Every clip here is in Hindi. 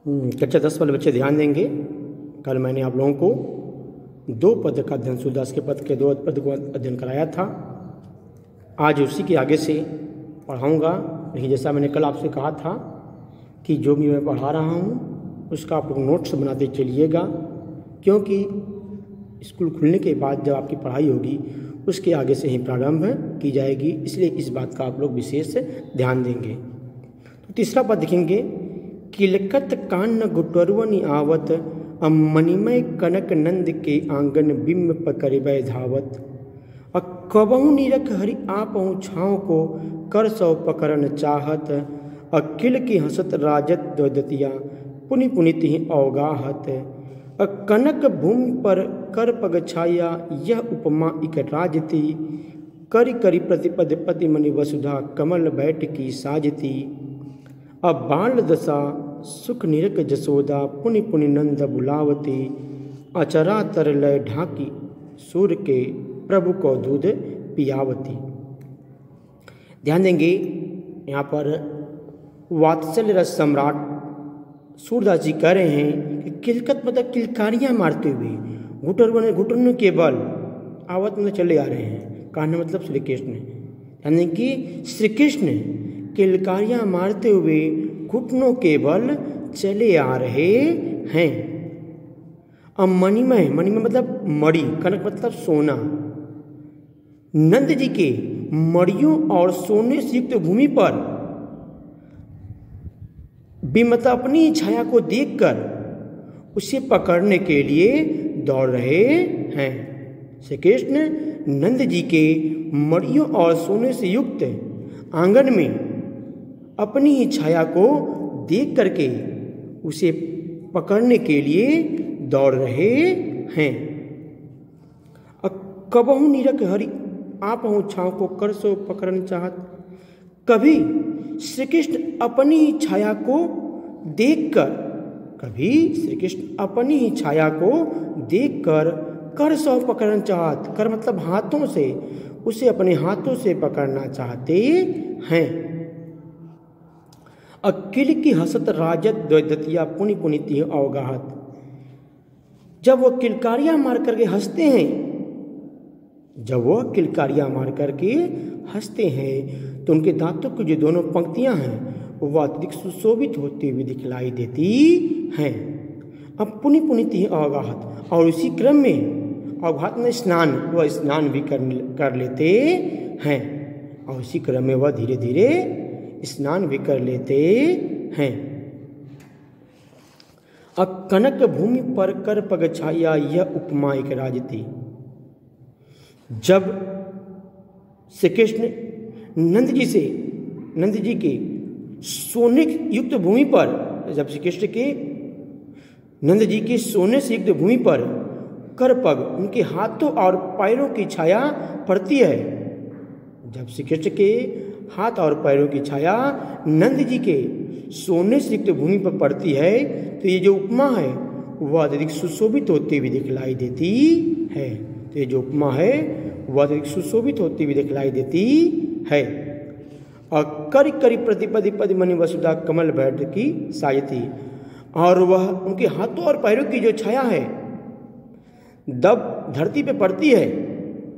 कक्षा 10 वाले बच्चे ध्यान देंगे। कल मैंने आप लोगों को 2 पद का अध्ययन, सूरदास के पद के 2 पद को अध्ययन कराया था। आज उसी के आगे से पढ़ाऊँगा। लेकिन जैसा मैंने कल आपसे कहा था कि जो भी मैं पढ़ा रहा हूँ उसका आप लोग नोट्स बनाते चलिएगा, क्योंकि स्कूल खुलने के बाद जब आपकी पढ़ाई होगी उसके आगे से ही प्रारंभ की जाएगी, इसलिए इस बात का आप लोग विशेष ध्यान देंगे। तो तीसरा पद देखेंगे, किलकत कान्न गुटरवनि आवत, मणिमय कनक नंद के आंगन बिम्ब पकड़बै धावत, कबहु निरख हरि आपहु छाँव को कर सौ पकड़न चाहत, अकिल की हंसत राजत द्वैदतिया पुनि पुनित ही अवगाहत, कनक भूमि पर कर पग छाया यह उपमा इक राजती, करि करि प्रतिपद पति मणि वसुधा कमल बैठ की साजती, अब बाल दशा सुख निरक जसोदा पुनि पुनि नंद बुलावती, अचरा तर लय ढाकी सूर के प्रभु को दूध पियावती। ध्यान देंगे, यहाँ पर वात्सल्य रस सम्राट सूरदास जी कह रहे हैं कि किलकत मतलब किलकारियाँ मारते हुए, घुटनों के बल आवत में चले आ रहे हैं। कहना मतलब श्री कृष्ण, यानी कि श्री कृष्ण किलकारियाँ मारते हुए घुटनों के बल चले आ रहे हैं। अब मणिमय, मणिमय मतलब मणि, कनक मतलब सोना, नंद जी के मणियों और सोने से युक्त भूमि पर बिमता अपनी छाया को देखकर उसे पकड़ने के लिए दौड़ रहे हैं। श्री कृष्ण नंद जी के मणियों और सोने से युक्त आंगन में अपनी ही छाया को देख करके उसे पकड़ने के लिए दौड़ रहे हैं। कबहु निरख हरि आपहु छाँव को कर सो पकड़न चाहत, कभी श्री कृष्ण अपनी ही छाया को देखकर, कभी श्री कृष्ण अपनी ही छाया को देखकर कर सौ पकड़न चाहत, कर मतलब हाथों से, उसे अपने हाथों से पकड़ना चाहते हैं। अकिल की हसत राजत द्वैदतिया पुनि पुनिति अवगाहत, जब वो किलकारियाँ मार करके हंसते हैं, जब वो किलकारियाँ मार करके हंसते हैं तो उनके दांतों की जो दोनों पंक्तियां हैं वो अत्यधिक सुशोभित होती हुई दिखलाई देती हैं। अब पुनि पुनित ही अवगाहत, और उसी क्रम में अवगाहत में स्नान, वह स्नान भी कर लेते हैं, और उसी क्रम में वह धीरे धीरे स्नान भी कर लेते हैं। कनक भूमि पर कर पग छाया यह उपमा एक राजती, जब श्री कृष्ण नंद जी के सोने युक्त भूमि पर, जब श्री कृष्ण के नंद जी के सोने से युक्त भूमि पर कर पग, उनके हाथों और पैरों की छाया पड़ती है, जब श्री कृष्ण के हाथ और पैरों की छाया नंद जी के सोने से युक्त भूमि पर पड़ती है, तो ये जो उपमा है वह अधिक सुशोभित होती हुई दिखलाई देती है। तो ये जो उपमा है वह अधिक सुशोभित होती हुई दिखलाई देती है। और करि करि प्रतिपदि पद मणि वसुधा कमल बैठ की साजती, और वह उनके हाथों और पैरों की जो छाया है जब धरती पे पड़ती है,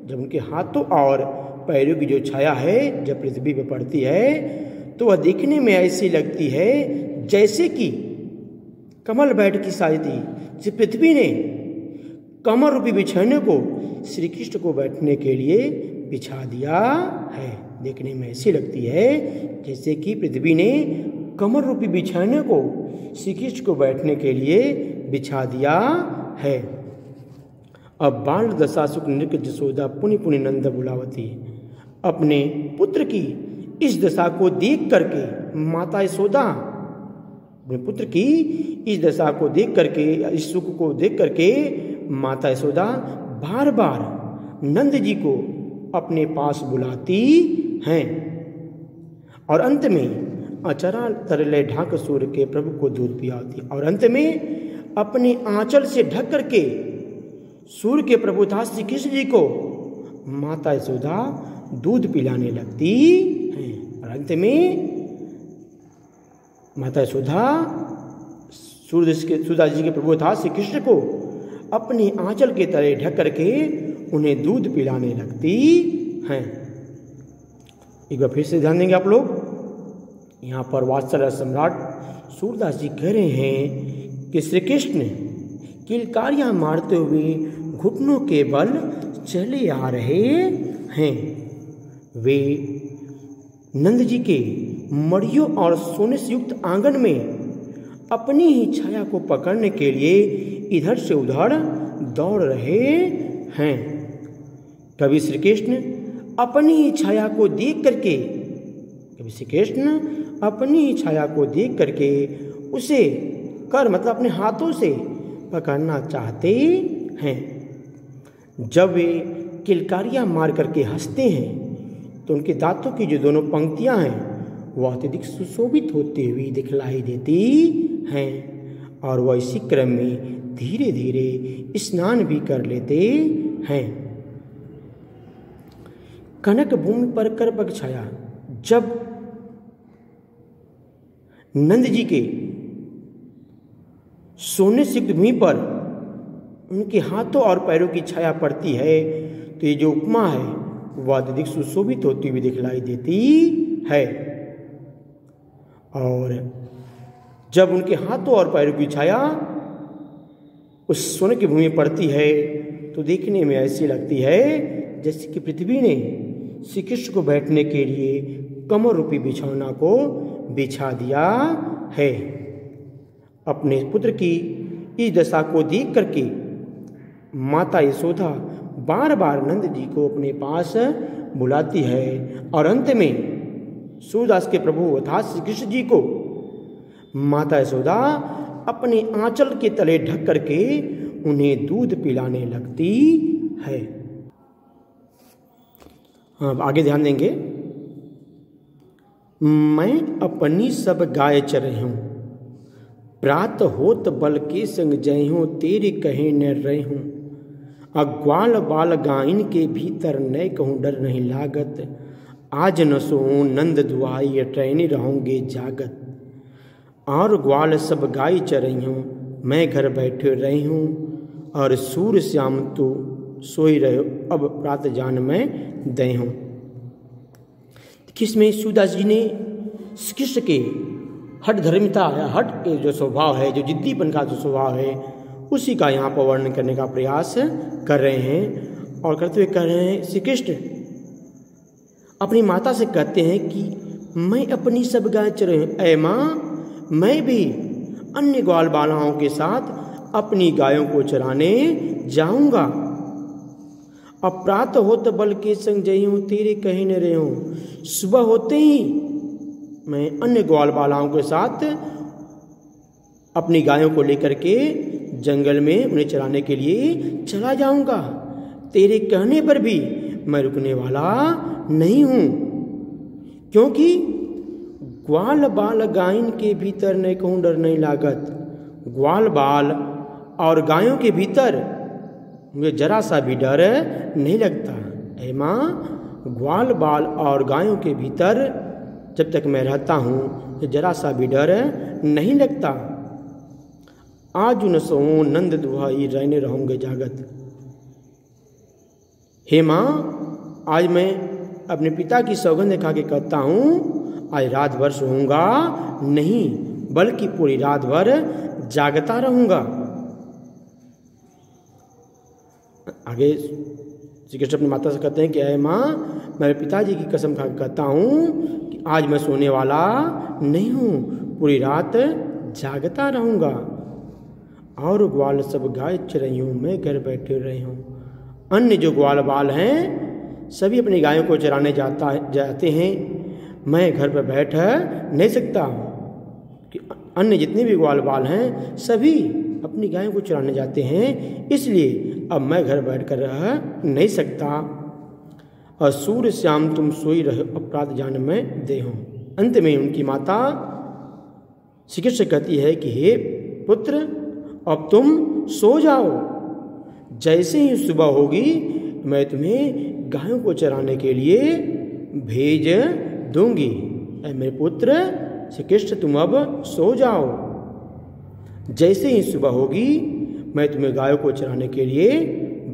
जब उनके हाथों और पैरों की जो छाया है जब पृथ्वी पे पड़ती है, तो वह देखने में ऐसी लगती है जैसे कि कमल बैठ की साजती, जिस पृथ्वी ने कमल रूपी बिछाने को श्री कृष्ण को बैठने के लिए बिछा दिया है। देखने में ऐसी लगती है जैसे कि पृथ्वी ने कमल रूपी बिछाने को श्री कृष्ण को बैठने के लिए बिछा दिया है। अब बाल दशा सुख निरक जसोदा पुनि पुनि नंद बुलावती, अपने पुत्र की इस दशा को देख करके माता यशोदा, अपने पुत्र की इस दशा को देख करके, इस सुख को देख करके माता यशोदा बार बार नंद जी को अपने पास बुलाती हैं, और अंत में अचरा तरले ढाक सूर्य के प्रभु को दूध पियाती, और अंत में अपने आंचल से ढक करके सूर्य के प्रभु था श्री कृष्ण जी को माता यशोदा दूध पिलाने लगती हैं। और अंत में माता यशोदा सूरदास जी के प्रभु था श्री कृष्ण को अपने आंचल के तले ढक करके उन्हें दूध पिलाने लगती हैं। एक बार फिर से ध्यान देंगे आप लोग। यहाँ पर वात्सल्य सम्राट सूरदास जी कह रहे हैं कि श्री कृष्ण किलकारियां मारते हुए घुटनों के बल चले आ रहे हैं। वे नंद जी के मड़ियों और सोने से युक्त आंगन में अपनी ही छाया को पकड़ने के लिए इधर से उधर दौड़ रहे हैं। कभी श्री कृष्ण अपनी ही छाया को देख करके उसे कर मतलब अपने हाथों से पकड़ना चाहते हैं। जब वे किलकारियां मार करके हंसते हैं तो उनके दांतों की जो दोनों पंक्तियां हैं वह अत्यधिक सुशोभित होती हुई दिखलाई देती हैं और वह इसी क्रम में धीरे धीरे स्नान भी कर लेते हैं। कनक भूमि पर कर पग छाया। जब नंद जी के सोने से युक्त भूमि पर उनके हाथों और पैरों की छाया पड़ती है तो ये जो उपमा है वह अत्यधिक सुशोभित होती हुई दिखलाई देती है। और जब उनके हाथों और पैरों की छाया उस सोने की भूमि पड़ती है तो देखने में ऐसी लगती है जैसे कि पृथ्वी ने श्री कृष्ण को बैठने के लिए कमर रूपी बिछौना को बिछा दिया है। अपने पुत्र की इस दशा को देख करके माता यशोदा बार बार नंद जी को अपने पास बुलाती है और अंत में सूरदास के प्रभु अर्थात श्री कृष्ण जी को माता यशोदा अपने आंचल के तले ढक करके उन्हें दूध पिलाने लगती है। आगे ध्यान देंगे। मैं अपनी सब गाय चरे हूँ, प्रात होत बल के संग जय हूँ, तेरे कहे न रहे हूँ। अग्वाल बाल गाइन के भीतर न कहूँ डर नहीं लागत, आज न सोऊं नंद दुआई ट्रैनी रहूंगे जागत। और ग्वाल सब गाय चरई हूँ, मैं घर बैठे रही हूँ, और सूर श्याम तू सोई रहे, अब प्रात जान मैं दे हूँ। किसमें सूरदास जी ने श्री कृष्ण के हठ धर्मिता या हठ के जो स्वभाव है, जो जिद्दीपन का जो स्वभाव है, उसी का यहाँ पर वर्णन करने का प्रयास कर रहे हैं। और करते हुए कह रहे हैं श्री कृष्ण अपनी माता से कहते हैं कि मैं अपनी सब गाय चरे हूँ, ऐ माँ मैं भी अन्य ग्वाल बालाओं के साथ अपनी गायों को चराने जाऊंगा। अब प्रात होत बल के संग जई हूँ, तेरे कहे न रहे हूँ। सुबह होते ही मैं अन्य ग्वाल बालाओं के साथ अपनी गायों को लेकर के जंगल में उन्हें चराने के लिए चला जाऊंगा। तेरे कहने पर भी मैं रुकने वाला नहीं हूं, क्योंकि ग्वाल बाल गायन के भीतर न कहूँ डर नहीं लागत। ग्वाल बाल और गायों के भीतर मुझे जरा सा भी डर नहीं लगता। ऐ माँ ग्वाल बाल और गायों के भीतर जब तक मैं रहता हूँ जरा सा भी डर नहीं लगता। आज न सोऊं नंद दुहाई रहने रहूंगे जागत। हे माँ आज मैं अपने पिता की सौगंध खा के कहता हूँ आज रात भर सोऊंगा नहीं, बल्कि पूरी रात भर जागता रहूंगा। आगे श्री कृष्ण अपनी माता से कहते हैं कि अय माँ मैं पिताजी की कसम खा के कहता हूँ कि आज मैं सोने वाला नहीं हूँ, पूरी रात जागता रहूंगा। और ग्वाल सब गाय चरई हूँ, मैं घर बैठे रही हूँ। अन्य जो ग्वाल बाल हैं सभी अपनी गायों को चराने जाते हैं, मैं घर पर बैठ नहीं सकता। कि अन्य जितने भी ग्वाल बाल हैं सभी अपनी गायों को चराने जाते हैं, इसलिए अब मैं घर बैठ कर रह नहीं सकता। और सूर्य श्याम तुम सोई रहे, अपराध जान में दे हूँ। अंत में उनकी माता श्री कृष्ण कहती है कि हे पुत्र अब तुम सो जाओ, जैसे ही सुबह होगी मैं तुम्हें गायों को चराने के लिए भेज दूंगी। ऐ मेरे पुत्र श्री कृष्ण तुम अब सो जाओ। जैसे ही सुबह होगी मैं तुम्हें गायों को चराने के लिए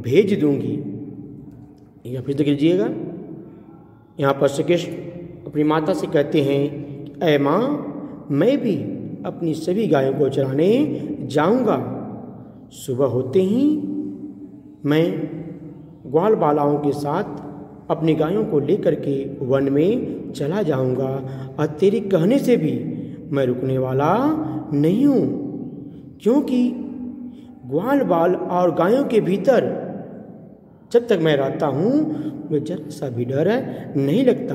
भेज दूंगी। या फिर देख लीजिएगा, यहाँ पर श्री कृष्ण अपनी माता से कहते हैं, ऐ माँ, मैं भी अपनी सभी गायों को चराने जाऊंगा। सुबह होते ही मैं ग्वाल बालाओं के साथ अपनी गायों को लेकर के वन में चला जाऊंगा और तेरे कहने से भी मैं रुकने वाला नहीं हूँ, क्योंकि ग्वाल बाल और गायों के भीतर जब तक मैं रहता हूँ मुझे जरा सा भी डर नहीं लगता।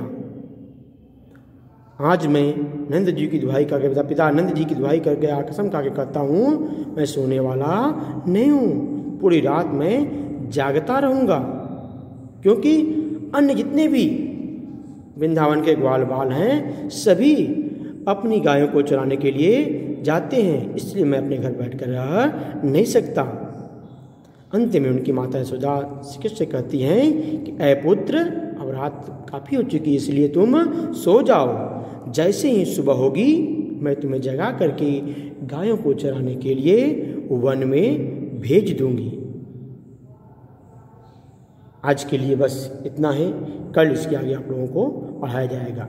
आज मैं नंद जी की दुहाई करके पिता नंद जी की दुहाई करके कसम खा के कहता हूँ, मैं सोने वाला नहीं हूँ, पूरी रात मैं जागता रहूँगा, क्योंकि अन्य जितने भी वृंदावन के ग्वाल बाल हैं सभी अपनी गायों को चराने के लिए जाते हैं, इसलिए मैं अपने घर बैठ कर रह नहीं सकता। अंत में उनकी माता यशोदा श्री कृष्ण से कहती हैं कि ऐ पुत्र, अब रात काफ़ी हो चुकी है, इसलिए तुम सो जाओ। जैसे ही सुबह होगी मैं तुम्हें जगा करके गायों को चराने के लिए वन में भेज दूंगी। आज के लिए बस इतना है, कल इसके आगे आप लोगों को पढ़ाया जाएगा।